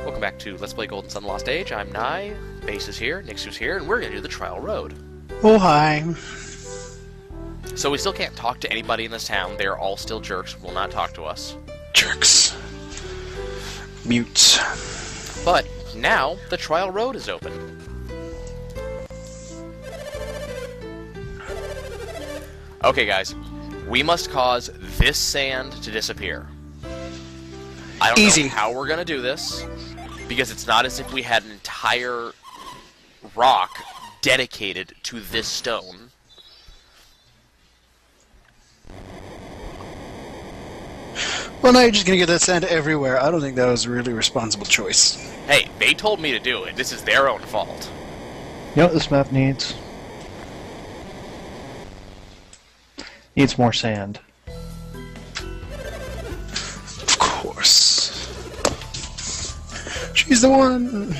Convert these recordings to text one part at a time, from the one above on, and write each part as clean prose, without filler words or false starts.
Welcome back to Let's Play Golden Sun Lost Age. I'm Nye, Base is here, Nixu's here, and we're going to do the Trial Road. Oh, hi. So we still can't talk to anybody in this town. They're all still jerks, will not talk to us. Jerks. Mutes. But now, the Trial Road is open. Okay, guys. We must cause this sand to disappear. I don't know how we're going to do this, because it's not as if we had an entire rock dedicated to this stone. Well, now you're just gonna get that sand everywhere. I don't think that was a really responsible choice. Hey, they told me to do it. This is their own fault. You know what this map needs? Needs more sand. Of course. She's the one!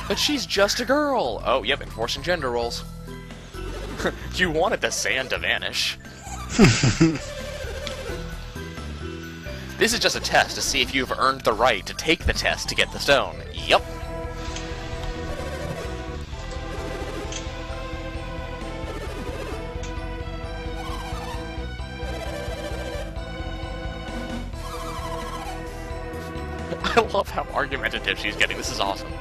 But she's just a girl! Oh, yep, enforcing gender roles. You wanted the sand to vanish. This is just a test to see if you've earned the right to take the test to get the stone. Yup. I love how argumentative she's getting. This is awesome.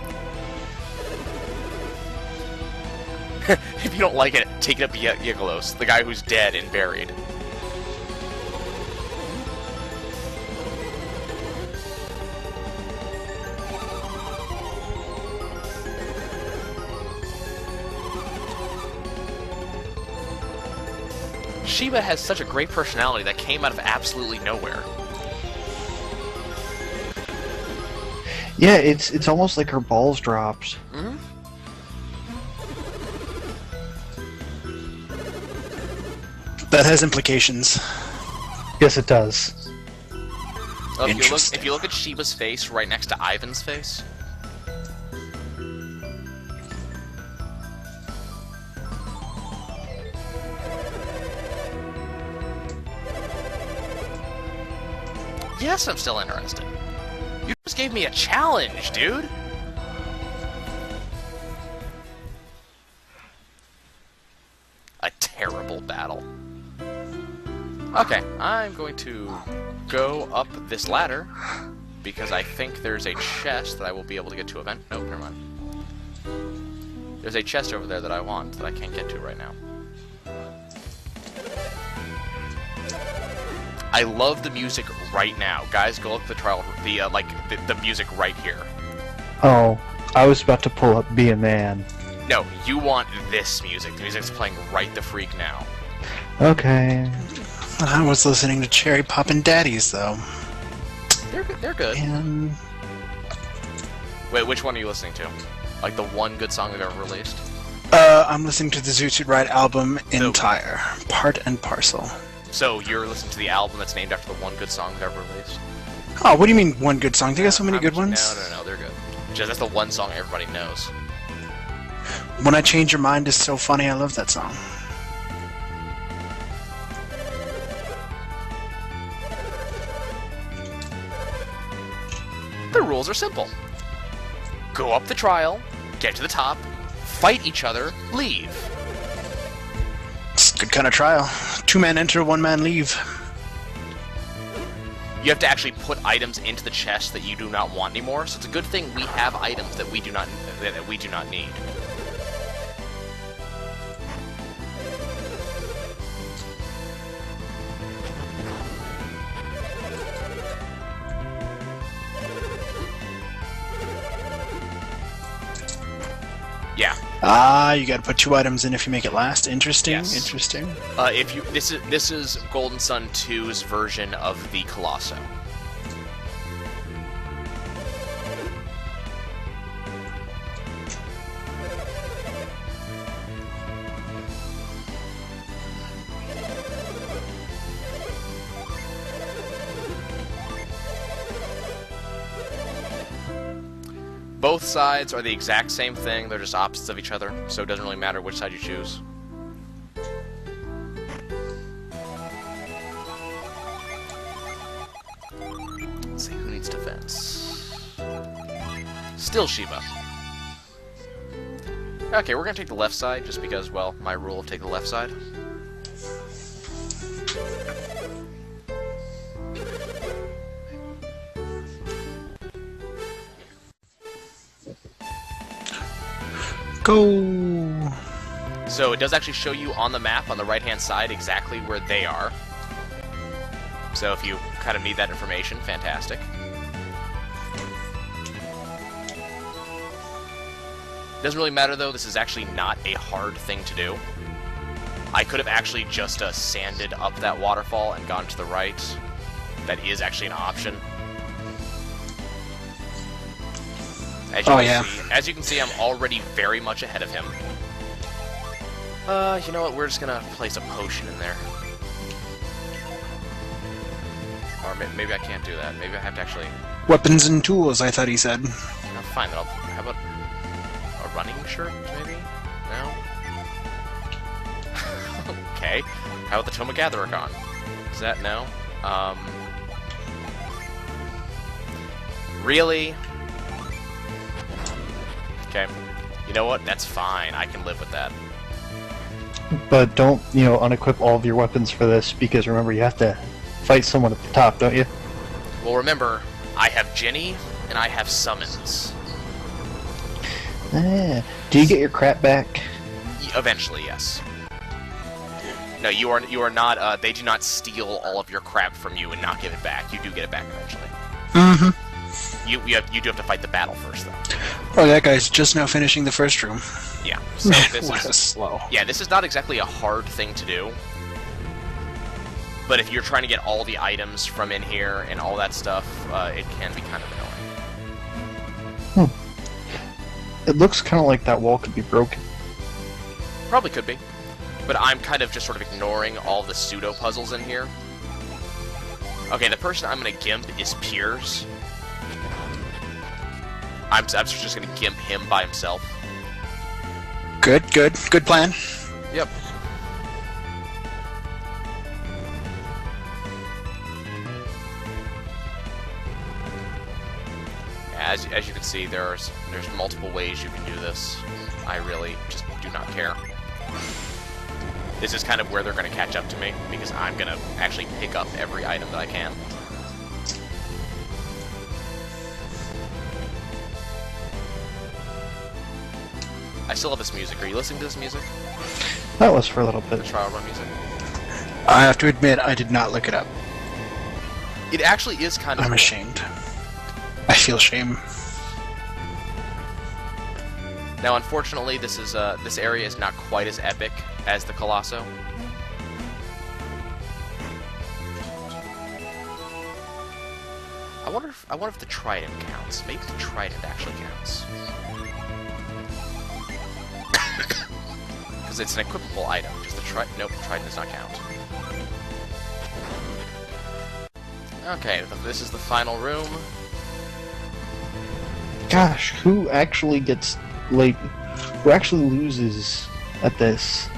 If you don't like it, take it up to Colosso, the guy who's dead and buried. Sheba has such a great personality that came out of absolutely nowhere. Yeah, it's almost like her balls dropped. Mm-hmm. That has implications. Yes, it does. Oh, if you look at Sheba's face right next to Ivan's face. Yes, I'm still interested. You just gave me a challenge, dude! A terrible battle. Okay, I'm going to go up this ladder, because I think there's a chest that I will be able to get to event. Nope, never mind. There's a chest over there that I want that I can't get to right now. I love the music right now. Guys, go look at the trial, the music right here. Oh, I was about to pull up Be a Man. No, you want this music. The music's playing right the freak now. Okay. I was listening to Cherry Poppin' Daddies, though. They're good. And... Wait, which one are you listening to? Like the one good song they've ever released? I'm listening to the Zoot Suit Ride album entire. Part and parcel. So you're listening to the album that's named after the one good song they've ever released? Oh, what do you mean one good song? They got so many good ones? No, they're good. Just that's the one song everybody knows. When I Change Your Mind is so funny, I love that song. The rules are simple. Go up the trial, get to the top, fight each other, leave. It's a good kind of trial. 2 men enter, 1 man leave. You have to actually put items into the chest that you do not want anymore, so it's a good thing we have items that we do not need. Yeah. Ah, you gotta put 2 items in if you make it last. Interesting, yes. Interesting. This is Golden Sun 2's version of the Colosso. Both sides are the exact same thing, they're just opposites of each other, so it doesn't really matter which side you choose. Let's see, who needs defense? Still Shiva. Okay, we're gonna take the left side, just because, well, my rule of take the left side. Go! So it does actually show you on the map, on the right-hand side, exactly where they are. So if you kind of need that information, fantastic. Doesn't really matter, though. This is actually not a hard thing to do. I could have actually just sanded up that waterfall and gone to the right. That is actually an option. As you can see, I'm already very much ahead of him. You know what? We're just gonna place a potion in there. Or maybe I can't do that. Maybe I have to actually... Weapons and tools, I thought he said. No, fine. How about a running shirt, maybe? No? Okay. How about the Tome of Gathericon? Is that no? Really? Okay. You know what? That's fine. I can live with that. But don't, unequip all of your weapons for this, because remember, you have to fight someone at the top, don't you? Well, remember, I have Jenny, and I have summons. Do you get your crap back? Eventually, yes. No, you are not, they do not steal all of your crap from you and not give it back. You do get it back eventually. Mm-hmm. You do have to fight the battle first, though. Oh, that guy's just now finishing the first room. Yeah. So this is slow. Yeah, this is not exactly a hard thing to do. But if you're trying to get all the items from in here and all that stuff, it can be kind of annoying. It looks kind of like that wall could be broken. Probably could be. But I'm kind of just sort of ignoring all the pseudo-puzzles in here. Okay, the person I'm going to gimp is Piers. I'm just going to gimp him by himself. Good plan. Yep. As you can see, there's multiple ways you can do this. I really just do not care. This is kind of where they're going to catch up to me, because I'm going to actually pick up every item that I can. I still love this music. Are you listening to this music? That was for a little The bit. trial run music? I have to admit, I did not look it up. It actually is kind of I'm cool. ashamed. I feel shame. Now, unfortunately, this area is not quite as epic as the Colosso. I wonder if the trident counts. Maybe the trident actually counts. Because it's an equipable item. Just the nope, trident does not count. Okay, this is the final room. Gosh, who actually gets, who actually loses at this?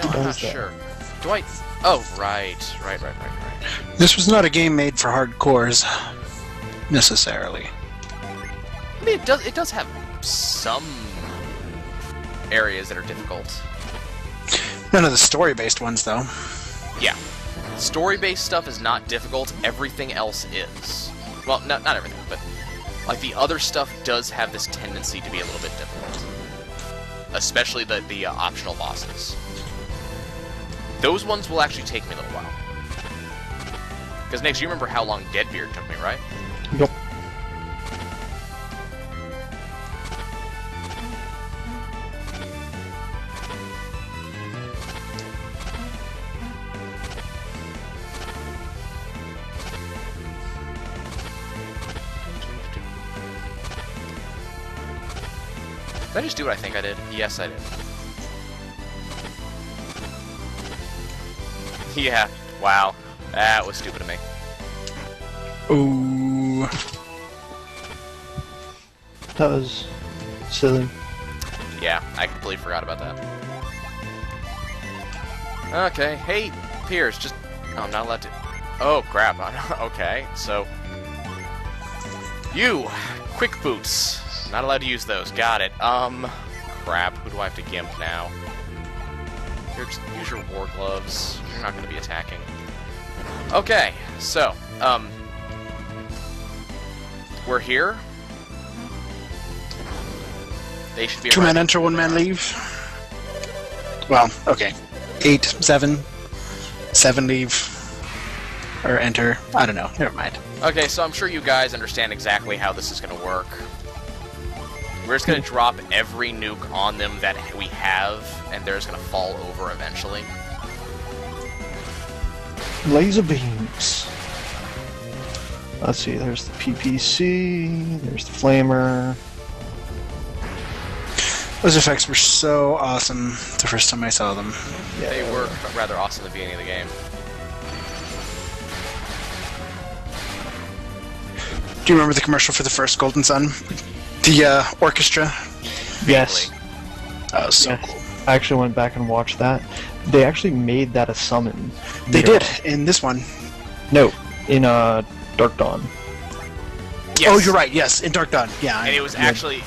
No, I'm not sure. Do I... Oh, right. This was not a game made for hardcores, necessarily. I mean, it does have some areas that are difficult. None of the story-based ones, though. Yeah. Story-based stuff is not difficult. Everything else is. Well, not everything, but... Like, the other stuff does have this tendency to be a little bit difficult. Especially the optional bosses. Those ones will actually take me a little while. Because, Nix, you remember how long Deadbeard took me, right? Yep. Did I just do what I think I did? Yes, I did. Yeah. Wow. That was stupid of me. Ooh. That was silly. Yeah, I completely forgot about that. Okay. Hey, Piers, just... Oh, I'm not allowed to... Oh, crap. Okay, so... You! Quick boots. Not allowed to use those. Got it. Crap. Who do I have to gimp now? Here, just use your war gloves. You're not going to be attacking. Okay, so, we're here. They should be 2-man enter, 1-man leave. Well, okay. 8, 7, 7 leave. Or enter. I don't know. Never mind. Okay, so I'm sure you guys understand exactly how this is going to work. We're just going to drop every nuke on them that we have, and they're just going to fall over eventually. Laser beams. Let's see, there's the PPC, there's the flamer. Those effects were so awesome the first time I saw them. Yeah. They were rather awesome at the beginning of the game. Do you remember the commercial for the first Golden Sun? The orchestra? Yes. That was so Yes. cool. I actually went back and watched that. They actually made that a summon. They did, in this one. No, in Dark Dawn. Yes. Oh, you're right, yes, in Dark Dawn. Yeah. And it was actually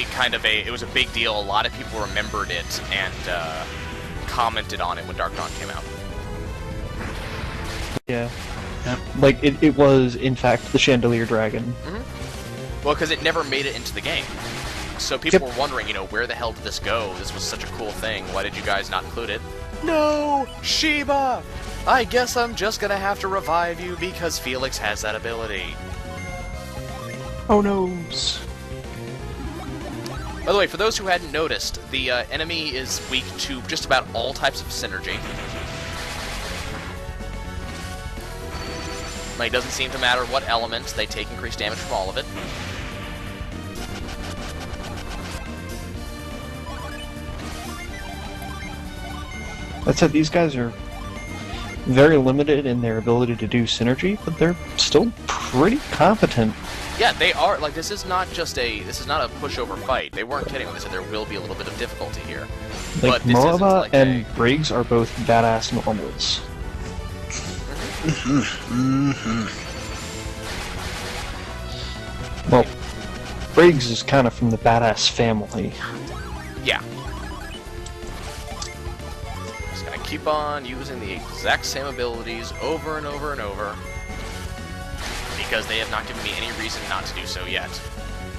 kind of a big deal. A lot of people remembered it and commented on it when Dark Dawn came out. Yeah. Yep. Like, it was, in fact, the Chandelier Dragon. Mm-hmm. Well, because it never made it into the game. So people were wondering, you know, where the hell did this go? This was such a cool thing. Why did you guys not include it? No! Sheba! I guess I'm just gonna have to revive you because Felix has that ability. Oh, noes. By the way, for those who hadn't noticed, the enemy is weak to just about all types of synergy. Like, it doesn't seem to matter what element, they take increased damage from all of it. That said, these guys are very limited in their ability to do synergy, but they're still pretty competent. Yeah, they are. Like, this is not a pushover fight. They weren't kidding when they said there will be a little bit of difficulty here. Like, But this isn't Morava like and Briggs are both badass normals. Well, Briggs is kind of from the badass family. Yeah. Just gonna keep on using the exact same abilities over and over and over. Because they have not given me any reason not to do so yet.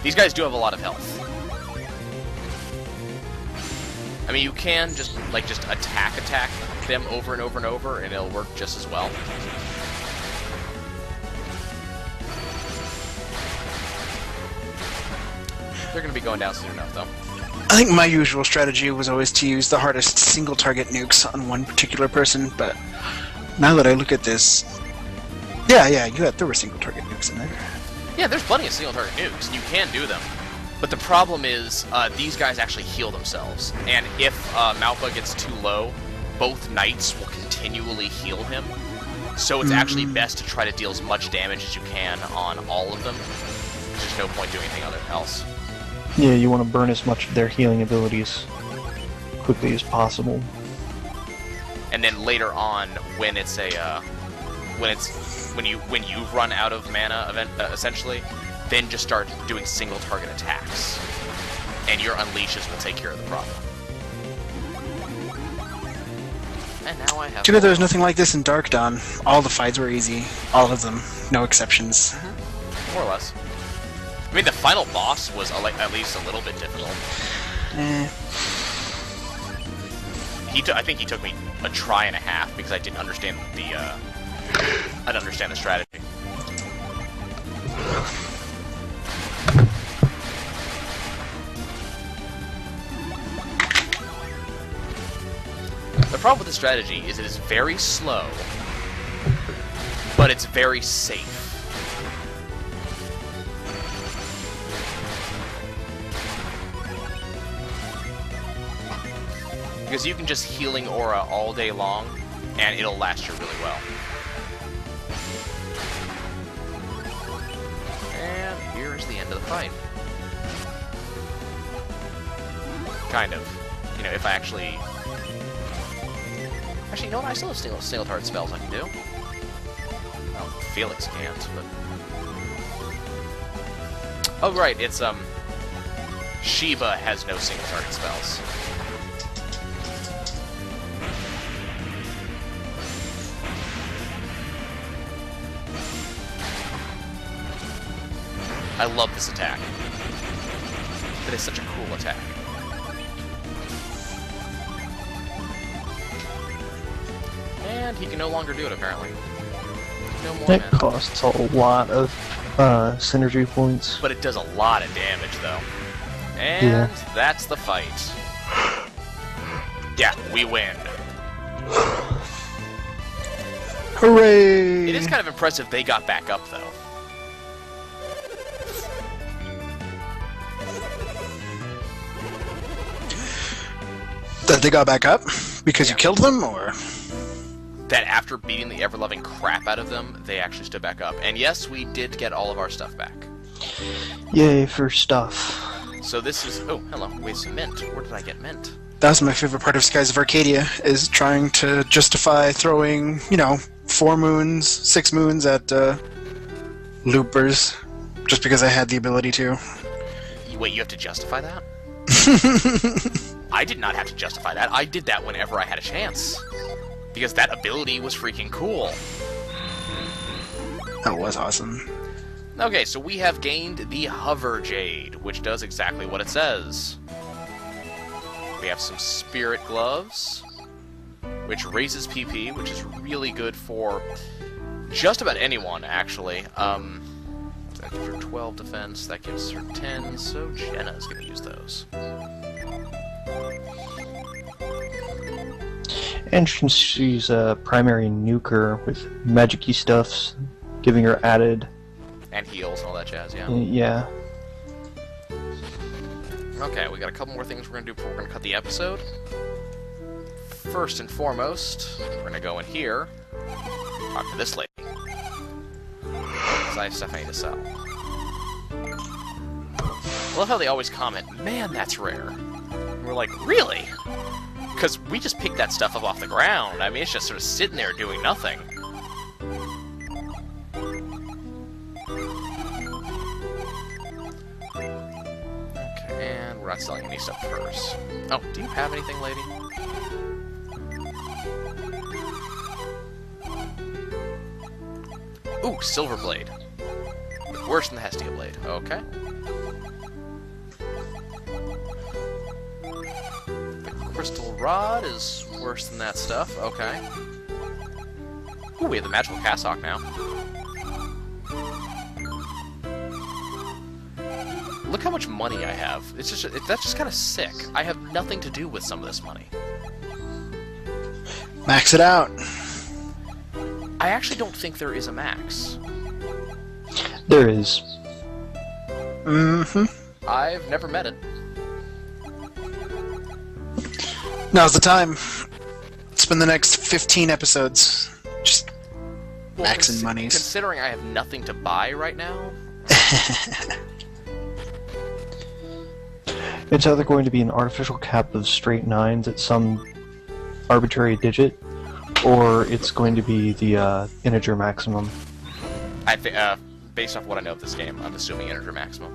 These guys do have a lot of health. I mean, you can just attack them over and over and over, and it'll work just as well. They're gonna be going down soon enough, though. I think my usual strategy was always to use the hardest single-target nukes on one particular person, but now that I look at this... Yeah, there were single-target nukes in there. Yeah, there's plenty of single-target nukes, and you can do them. But the problem is, these guys actually heal themselves. And if Malpa gets too low, both knights will continually heal him. So it's actually best to try to deal as much damage as you can on all of them. There's just no point doing anything else. Yeah, you want to burn as much of their healing abilities quickly as possible. And then later on, when it's when you run out of mana, essentially, then just start doing single target attacks, and your unleashes will take care of the problem. And now I have. Do you know there was nothing like this in Dark Dawn? All the fights were easy, all of them, no exceptions. More or less. I mean, the final boss was at least a little bit difficult. I think he took me a try and a half because I didn't understand the strategy. The problem with the strategy is it is very slow, but it's very safe. Because you can just healing aura all day long, and it'll last you really well. And here's the end of the fight. Kind of. You know, if I actually... Actually, you know what? I still have single target spells I can do. Well, Felix can't, but... Oh, right, it's, Sheba has no single target spells. I love this attack. That is such a cool attack. And he can no longer do it, apparently. No more It mana. costs a lot of synergy points. But it does a lot of damage, though. And that's the fight. Yeah, we win. Hooray! It is kind of impressive they got back up, though. That they got back up? Because you killed them, or...? That after beating the ever-loving crap out of them, they actually stood back up. And yes, we did get all of our stuff back. Yay for stuff. So this is... Oh, hello. Wait, some mint. Where did I get mint? That's my favorite part of Skies of Arcadia, is trying to justify throwing, 4 moons, 6 moons at, loopers, just because I had the ability to. Wait, you have to justify that? I did not have to justify that. I did that whenever I had a chance. Because that ability was freaking cool. That was awesome. Okay, so we have gained the Hover Jade, which does exactly what it says. We have some Spirit Gloves, which raises PP, which is really good for just about anyone, actually. That gives her 12 defense, that gives her 10, so Jenna's going to use those. And she's a primary nuker with magic-y stuffs, giving her added... And heals and all that jazz, yeah. Yeah. Okay, we got a couple more things we're going to do before we're going to cut the episode. First and foremost, we're going to go in here, talk to this lady. Because I have stuff I need to sell. I love how they always comment, man, that's rare. And we're like, really? Because we just picked that stuff up off the ground. I mean, it's just sort of sitting there doing nothing. Okay, and we're not selling any stuff first. Oh, do you have anything, lady? Ooh, Silver Blade. Worse than the Hestia Blade. Okay. Crystal Rod is worse than that stuff. Okay. Ooh, we have the Magical Cassock now. Look how much money I have. It's just that's just kind of sick. I have nothing to do with some of this money. Max it out. I actually don't think there is a max. There is. Mm-hmm. I've never met it. Now's the time. Spend the next 15 episodes just maxing monies. Considering I have nothing to buy right now. It's either going to be an artificial cap of straight 9s at some arbitrary digit, or it's going to be the integer maximum. I think, based off what I know of this game, I'm assuming integer maximum.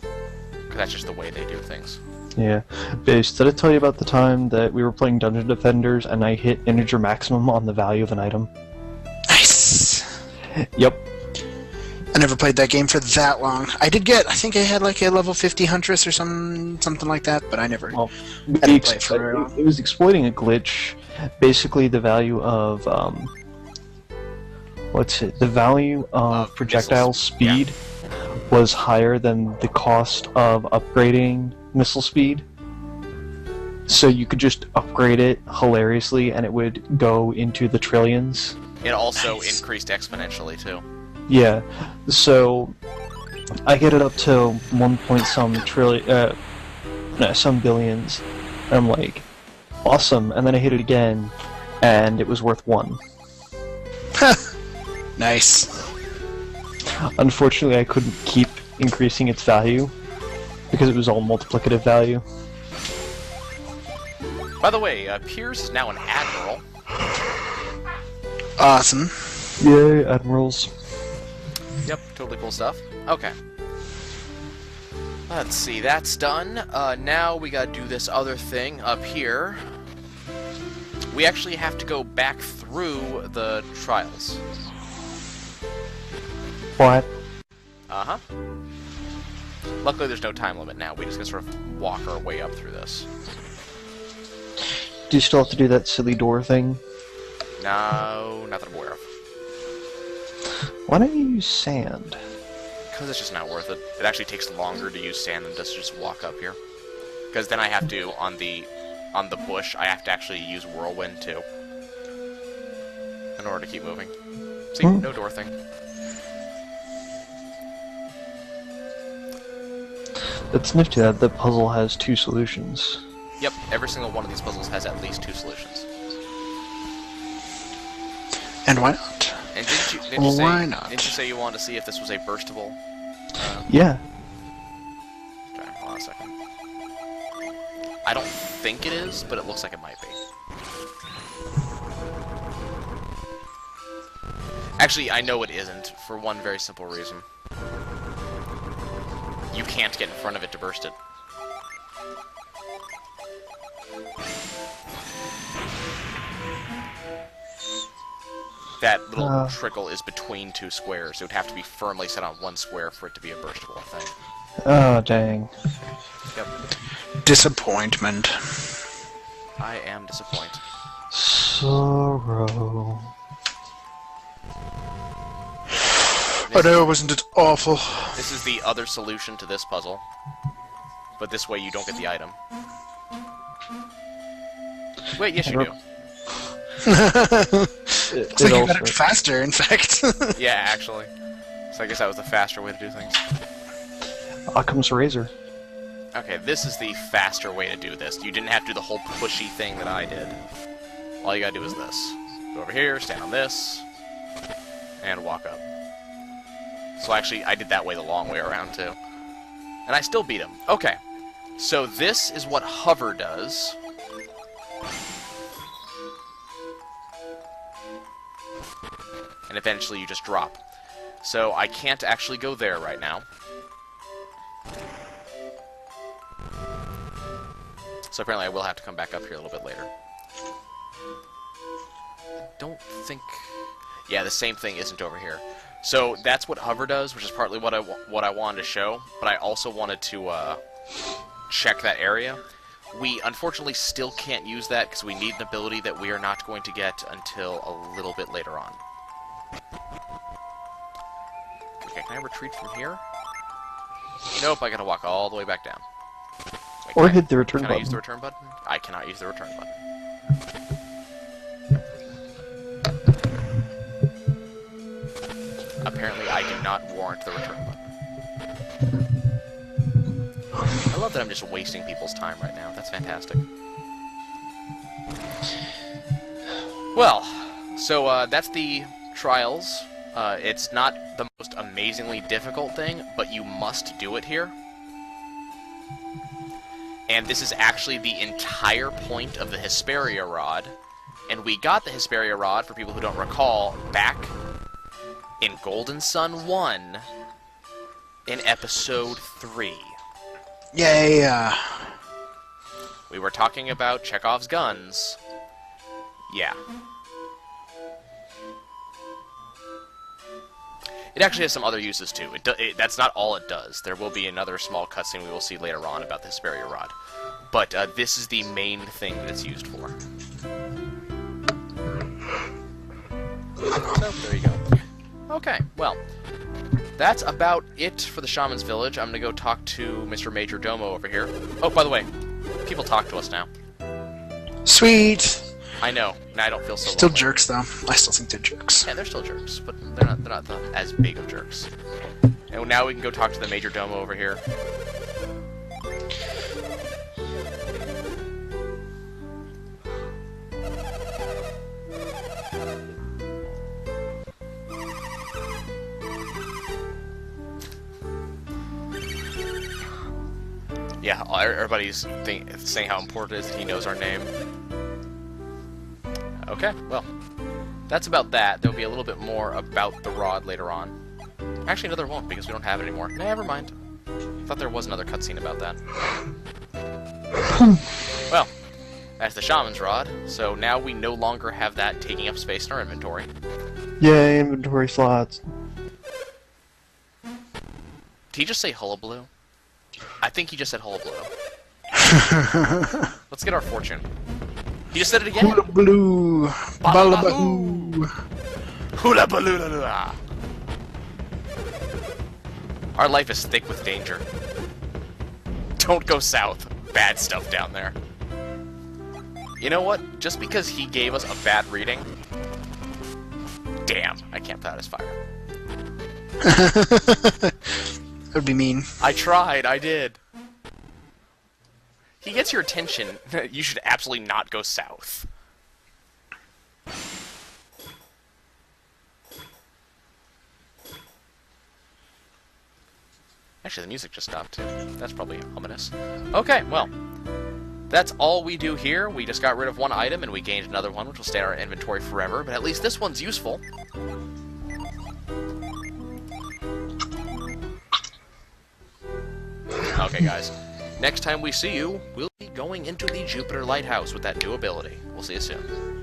Because that's just the way they do things. Yeah. Base, did I tell you about the time that we were playing Dungeon Defenders and I hit integer maximum on the value of an item? Nice! Yep. I never played that game for that long. I think I had like a level 50 Huntress or something like that, but I never Well, didn't play it for very long. it was exploiting a glitch. Basically, the value of the value of projectile missiles. speed was higher than the cost of upgrading missile speed. So you could just upgrade it hilariously, and it would go into the trillions. It also Nice. increased exponentially, too. Yeah, so I get it up to 1 point some trillion, some billions, and I'm like, awesome, and then I hit it again, and it was worth 1. Nice. Unfortunately, I couldn't keep increasing its value, because it was all multiplicative value. By the way, Piers is now an admiral. Awesome. Yay, admirals. Yep, totally cool stuff. Okay. Let's see, that's done. Now we gotta do this other thing up here. We actually have to go back through the trials. What? Uh-huh. Luckily there's no time limit now. We just gotta sort of walk our way up through this. Do you still have to do that silly door thing? No, not that I'm aware of. Why don't you use sand? Because it's just not worth it. It actually takes longer to use sand than just walk up here. Because then I have to, on the bush, I have to actually use whirlwind too. In order to keep moving. See, no door thing. It's nifty that the puzzle has 2 solutions. Yep, every single one of these puzzles has at least 2 solutions. And why not? And didn't you say you wanted to see if this was a burstable? Yeah. Okay, hold on a second. I don't think it is, but it looks like it might be. Actually, I know it isn't, for one very simple reason. You can't get in front of it to burst it. That little trickle is between 2 squares. It would have to be firmly set on 1 square for it to be a burstable thing. Oh, dang. Yep. Disappointment. I am disappointed. Sorrow. I know, wasn't it awful? This is the other solution to this puzzle. But this way you don't get the item. Wait, yes you do. Looks like you got it faster, in fact. Yeah, actually. So I guess that was the faster way to do things. Occam's razor. Okay, this is the faster way to do this. You didn't have to do the whole pushy thing that I did. All you gotta do is this. Go over here, stand on this, and walk up. So actually, I did that way the long way around, too. And I still beat him. Okay. So this is what hover does. And eventually you just drop. So I can't actually go there right now. So apparently I will have to come back up here a little bit later. I don't think... Yeah, the same thing isn't over here. So that's what hover does, which is partly what I wanted to show, but I also wanted to check that area. We unfortunately still can't use that because we need an ability that we are not going to get until a little bit later on. Okay, can I retreat from here? Nope, I gotta walk all the way back down. Wait, Or hit the return button. Can I button. use the return button? I cannot use the return button. Apparently I do not warrant the return button. I love that I'm just wasting people's time right now. That's fantastic. Well, so that's the trials. It's not the most amazingly difficult thing, but you must do it here. And this is actually the entire point of the Hesperia Rod. And we got the Hesperia Rod, for people who don't recall, back in Golden Sun 1 in Episode 3. Yay! We were talking about Chekhov's guns. Yeah. It actually has some other uses, too. That's not all it does. There will be another small cutscene we will see later on about the Hesperia Rod. But this is the main thing that it's used for. So, there you go. Okay, well, that's about it for the Shaman's Village. I'm gonna go talk to Mr. Major Domo over here. Oh, by the way, people talk to us now. Sweet! I know, and I don't feel so Still lonely. jerks, though. I still think they're jerks. Yeah, they're still jerks, but they're not as big of jerks. And now we can go talk to the Major Domo over here. Yeah, everybody's saying how important it is that he knows our name. Okay, well, that's about that. There'll be a little bit more about the rod later on. Actually, no, there won't, because we don't have it anymore. Never mind. Thought there was another cutscene about that. Well, that's the Shaman's Rod, so now we no longer have that taking up space in our inventory. Yay, inventory slots. Did he just say hullabaloo? I think he just said hullabaloo. Let's get our fortune. He just said it again. Hula blue, balabahoo. Hula baloo. Our life is thick with danger. Don't go south. Bad stuff down there. You know what? Just because he gave us a bad reading... Damn, I can't put out his fire. That would be mean. I tried, I did. He gets your attention. You should absolutely not go south. Actually, the music just stopped, too. That's probably ominous. Okay, well. That's all we do here. We just got rid of one item, and we gained another one, which will stay in our inventory forever, but at least this one's useful. Okay, guys. Next time we see you, we'll be going into the Jupiter Lighthouse with that new ability. We'll see you soon.